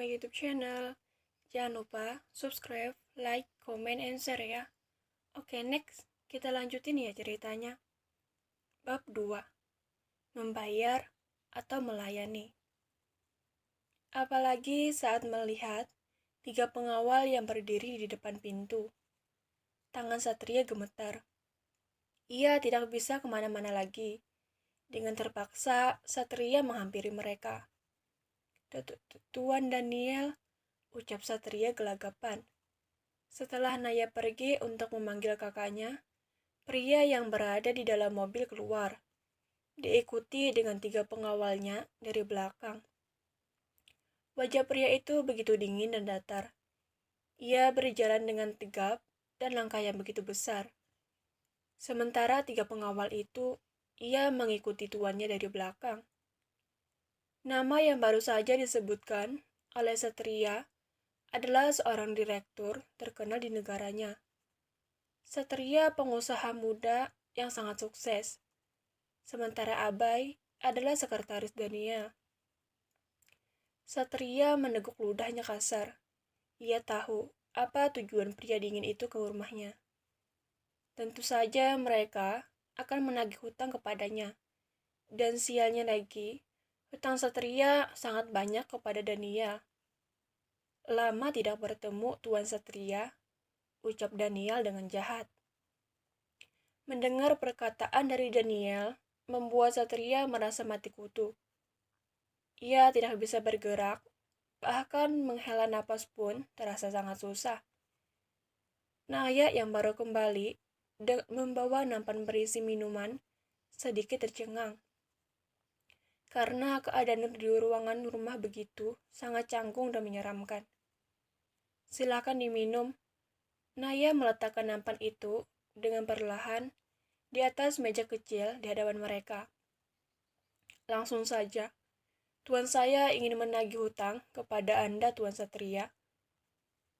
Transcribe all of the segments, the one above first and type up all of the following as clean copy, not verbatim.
my YouTube channel. Jangan lupa subscribe, like, comment, and share ya. Oke, next. Kita lanjutin ya ceritanya. Bab 2. Membayar atau melayani. Apalagi saat melihat 3 pengawal yang berdiri di depan pintu. Tangan Satria gemetar. Ia tidak bisa kemana-mana lagi. Dengan terpaksa, Satria menghampiri mereka. Tuan Daniel, ucap Satria gelagapan. Setelah Naya pergi untuk memanggil kakaknya, pria yang berada di dalam mobil keluar, diikuti dengan 3 pengawalnya dari belakang. Wajah pria itu begitu dingin dan datar. Ia berjalan dengan tegap dan langkah yang begitu besar. Sementara 3 pengawal itu, ia mengikuti tuannya dari belakang. Nama yang baru saja disebutkan oleh Satria adalah seorang direktur terkenal di negaranya. Satria pengusaha muda yang sangat sukses. Sementara Abai adalah sekretaris Daniel. Satria meneguk ludahnya kasar. Ia tahu apa tujuan pria dingin itu ke rumahnya. Tentu saja mereka akan menagih hutang kepadanya. Dan sialnya lagi, hutang Satria sangat banyak kepada Daniel. Lama tidak bertemu Tuan Satria, ucap Daniel dengan jahat. Mendengar perkataan dari Daniel, membuat Satria merasa mati kutu. Ia tidak bisa bergerak, bahkan menghela napas pun terasa sangat susah. Naya yang baru kembali membawa nampan berisi minuman sedikit tercengang. Karena keadaan di ruangan rumah begitu sangat canggung dan menyeramkan. Silakan diminum. Naya meletakkan nampan itu dengan perlahan di atas meja kecil di hadapan mereka. Langsung saja, Tuan saya ingin menagih hutang kepada Anda, Tuan Satria.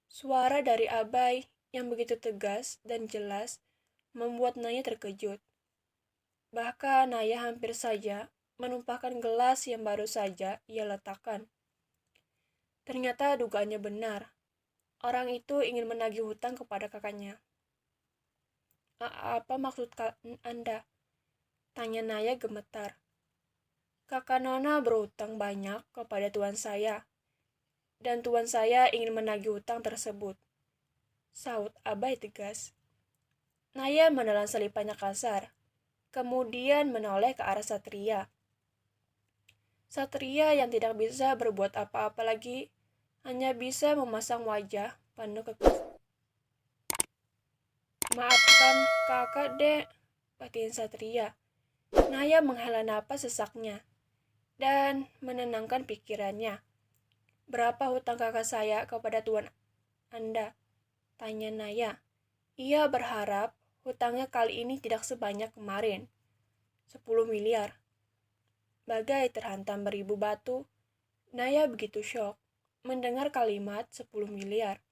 Suara dari Abai yang begitu tegas dan jelas membuat Naya terkejut. Bahkan Naya hampir saja menumpahkan gelas yang baru saja ia letakkan. Ternyata dugaannya benar. Orang itu ingin menagih hutang kepada kakaknya. Apa maksud Anda? Tanya Naya gemetar. Kakak Nona berhutang banyak kepada tuan saya. Dan tuan saya ingin menagih hutang tersebut. Saut Abai tegas. Naya menelan selipannya kasar. Kemudian menoleh ke arah Satria. Satria yang tidak bisa berbuat apa-apa lagi, hanya bisa memasang wajah penuh Maafkan kakak, Dek, batin Satria. Naya menghela napas sesaknya dan menenangkan pikirannya. Berapa hutang kakak saya kepada tuan Anda? Tanya Naya. Ia berharap hutangnya kali ini tidak sebanyak kemarin. 10 miliar. Bagai terhantam beribu batu, Naya begitu syok mendengar kalimat 10 miliar.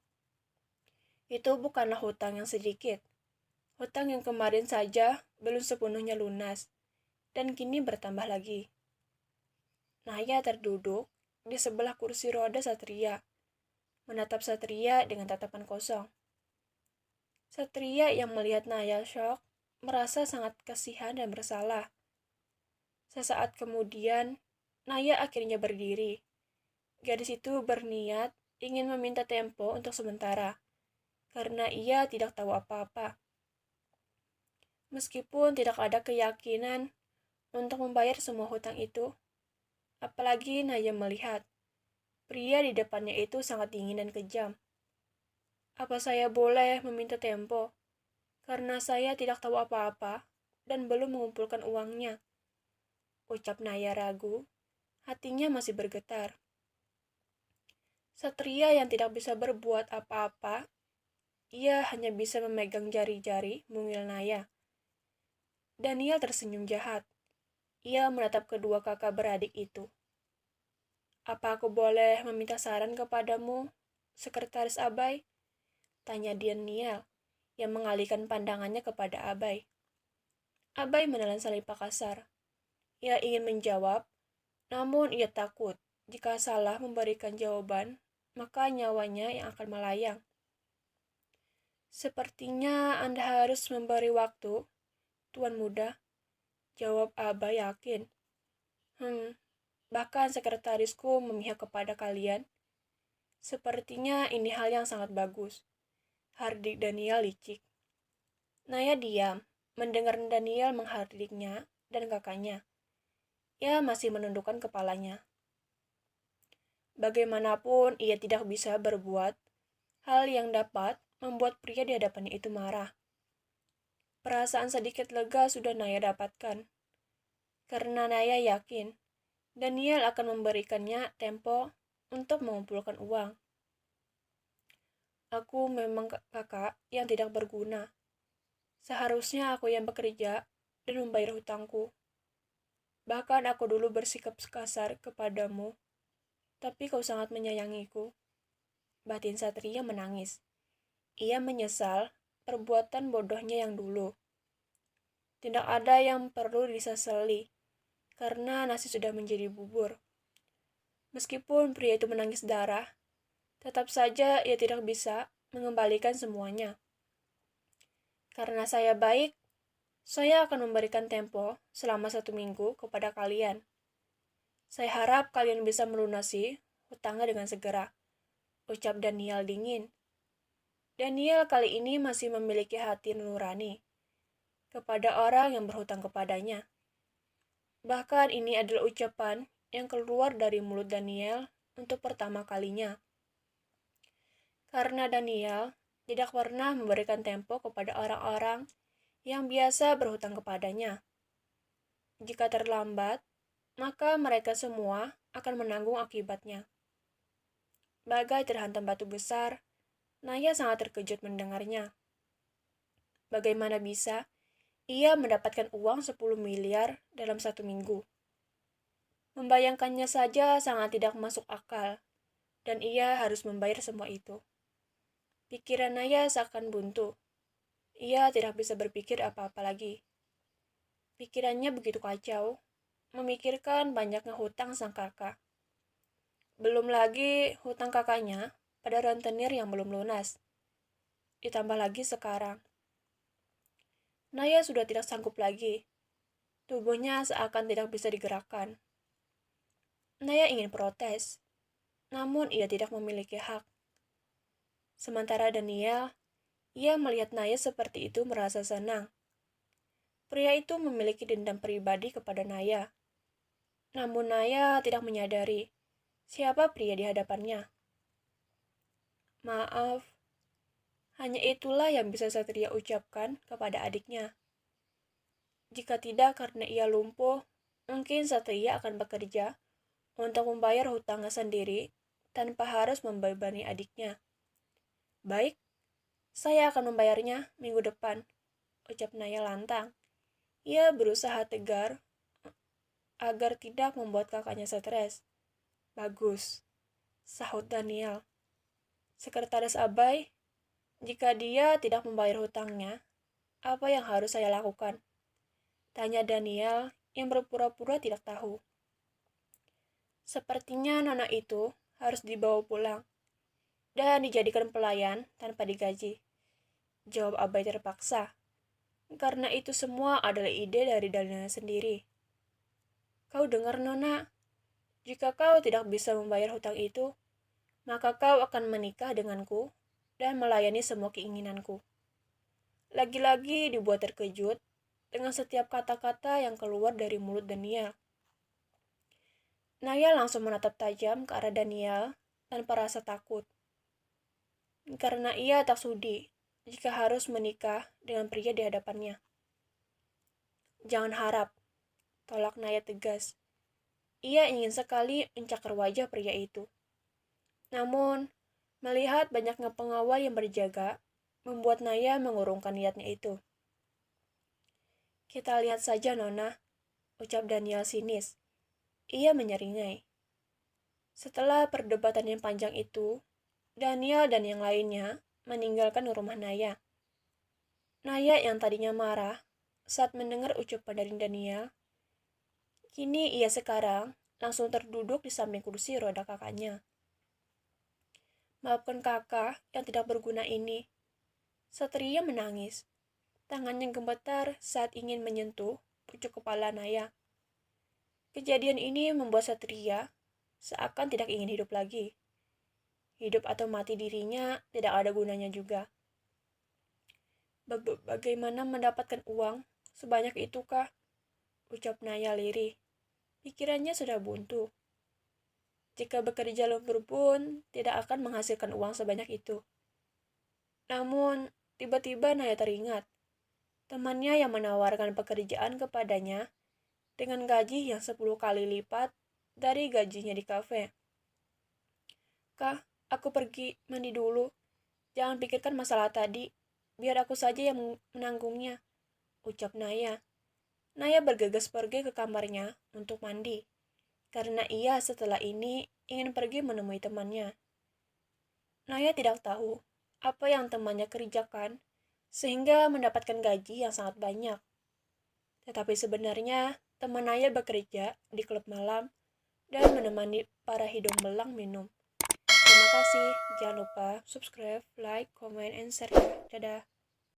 Itu bukanlah hutang yang sedikit. Hutang yang kemarin saja belum sepenuhnya lunas, dan kini bertambah lagi. Naya terduduk di sebelah kursi roda Satria, menatap Satria dengan tatapan kosong. Satria yang melihat Naya syok, merasa sangat kasihan dan bersalah. Sesaat kemudian, Naya akhirnya berdiri. Gadis itu berniat ingin meminta tempo untuk sementara, karena ia tidak tahu apa-apa. Meskipun tidak ada keyakinan untuk membayar semua hutang itu, apalagi Naya melihat pria di depannya itu sangat dingin dan kejam. Apa saya boleh meminta tempo? Karena saya tidak tahu apa-apa dan belum mengumpulkan uangnya. Ucap Naya ragu, hatinya masih bergetar. Satria yang tidak bisa berbuat apa-apa, ia hanya bisa memegang jari-jari mungil Naya. Daniel tersenyum jahat. Ia menatap kedua kakak beradik itu. Apa aku boleh meminta saran kepadamu, Sekretaris Abai? Tanya Daniel, yang mengalihkan pandangannya kepada Abai. Abai menelan selipak kasar. Ia ingin menjawab, namun ia takut Jika salah memberikan jawaban, maka nyawanya yang akan melayang. Sepertinya Anda harus memberi waktu, Tuan Muda, jawab Aba yakin. Bahkan sekretarisku memihak kepada kalian. Sepertinya ini hal yang sangat bagus. Hardik Daniel licik. Naya diam, mendengar Daniel menghardiknya dan kakaknya. Ia masih menundukkan kepalanya. Bagaimanapun ia tidak bisa berbuat hal yang dapat membuat pria di hadapannya itu marah. Perasaan sedikit lega sudah Naya dapatkan. Karena Naya yakin Daniel akan memberikannya tempo untuk mengumpulkan uang. Aku memang kakak yang tidak berguna. Seharusnya aku yang bekerja dan membayar hutangku. Bahkan aku dulu bersikap kasar kepadamu, tapi kau sangat menyayangiku. Batin Satria menangis. Ia menyesal perbuatan bodohnya yang dulu. Tidak ada yang perlu disesali, karena nasi sudah menjadi bubur. Meskipun pria itu menangis darah, tetap saja ia tidak bisa mengembalikan semuanya. Karena saya baik, saya akan memberikan tempo selama 1 minggu kepada kalian. Saya harap kalian bisa melunasi hutangnya dengan segera, ucap Daniel dingin. Daniel kali ini masih memiliki hati nurani kepada orang yang berhutang kepadanya. Bahkan ini adalah ucapan yang keluar dari mulut Daniel untuk pertama kalinya. Karena Daniel tidak pernah memberikan tempo kepada orang-orang yang biasa berhutang kepadanya. Jika terlambat, maka mereka semua akan menanggung akibatnya. Bagai terhantam batu besar, Naya sangat terkejut mendengarnya. Bagaimana bisa ia mendapatkan uang 10 miliar dalam 1 minggu? Membayangkannya saja sangat tidak masuk akal, dan ia harus membayar semua itu. Pikiran Naya seakan buntu. Ia tidak bisa berpikir apa-apa lagi. Pikirannya begitu kacau, memikirkan banyaknya hutang sang kakak. Belum lagi hutang kakaknya pada rentenir yang belum lunas. Ditambah lagi sekarang. Naya sudah tidak sanggup lagi. Tubuhnya seakan tidak bisa digerakkan. Naya ingin protes, namun ia tidak memiliki hak. Sementara Daniel, ia melihat Naya seperti itu merasa senang. Pria itu memiliki dendam pribadi kepada Naya. Namun Naya tidak menyadari siapa pria di hadapannya. Maaf, hanya itulah yang bisa Satria ucapkan kepada adiknya. Jika tidak karena ia lumpuh, mungkin Satria akan bekerja untuk membayar hutangnya sendiri tanpa harus membebani adiknya. Baik, saya akan membayarnya minggu depan, ucap Naya lantang. Ia berusaha tegar agar tidak membuat kakaknya stres. Bagus, sahut Daniel. Sekretaris Abai, jika dia tidak membayar hutangnya, apa yang harus saya lakukan? Tanya Daniel yang berpura-pura tidak tahu. Sepertinya nona itu harus dibawa pulang dan dijadikan pelayan tanpa digaji, jawab Abai terpaksa. Karena itu semua adalah ide dari Daniel sendiri. Kau dengar, Nona? Jika kau tidak bisa membayar hutang itu, maka kau akan menikah denganku dan melayani semua keinginanku. Lagi-lagi dibuat terkejut dengan setiap kata-kata yang keluar dari mulut Daniel. Naya langsung menatap tajam ke arah Daniel tanpa rasa takut. Karena ia tak sudi jika harus menikah dengan pria di hadapannya. Jangan harap, tolak Naya tegas. Ia ingin sekali mencakar wajah pria itu. Namun, melihat banyaknya pengawal yang berjaga, membuat Naya mengurungkan niatnya itu. Kita lihat saja, Nona, ucap Daniel sinis. Ia menyeringai. Setelah perdebatan yang panjang itu, Daniel dan yang lainnya meninggalkan rumah Naya. Naya yang tadinya marah saat mendengar ucapan dari Daniel, kini ia sekarang langsung terduduk di samping kursi roda kakaknya. Maafkan kakak yang tidak berguna ini. Satria menangis. Tangannya gemetar saat ingin menyentuh pucuk kepala Naya. Kejadian ini membuat Satria seakan tidak ingin hidup lagi. Hidup atau mati dirinya tidak ada gunanya juga. Bagaimana mendapatkan uang sebanyak itu kah? Ucap Naya lirih. Pikirannya sudah buntu. Jika bekerja lembur pun tidak akan menghasilkan uang sebanyak itu. Namun, tiba-tiba Naya teringat. Temannya yang menawarkan pekerjaan kepadanya dengan gaji yang 10 kali lipat dari gajinya di kafe. Kak, aku pergi mandi dulu. Jangan pikirkan masalah tadi. Biar aku saja yang menanggungnya, ucap Naya. Naya bergegas pergi ke kamarnya untuk mandi. Karena ia setelah ini ingin pergi menemui temannya. Naya tidak tahu apa yang temannya kerjakan sehingga mendapatkan gaji yang sangat banyak. Tetapi sebenarnya teman Naya bekerja di klub malam dan menemani para hidung belang minum. Terima kasih, jangan lupa subscribe, like, comment, and share ya. Dadah.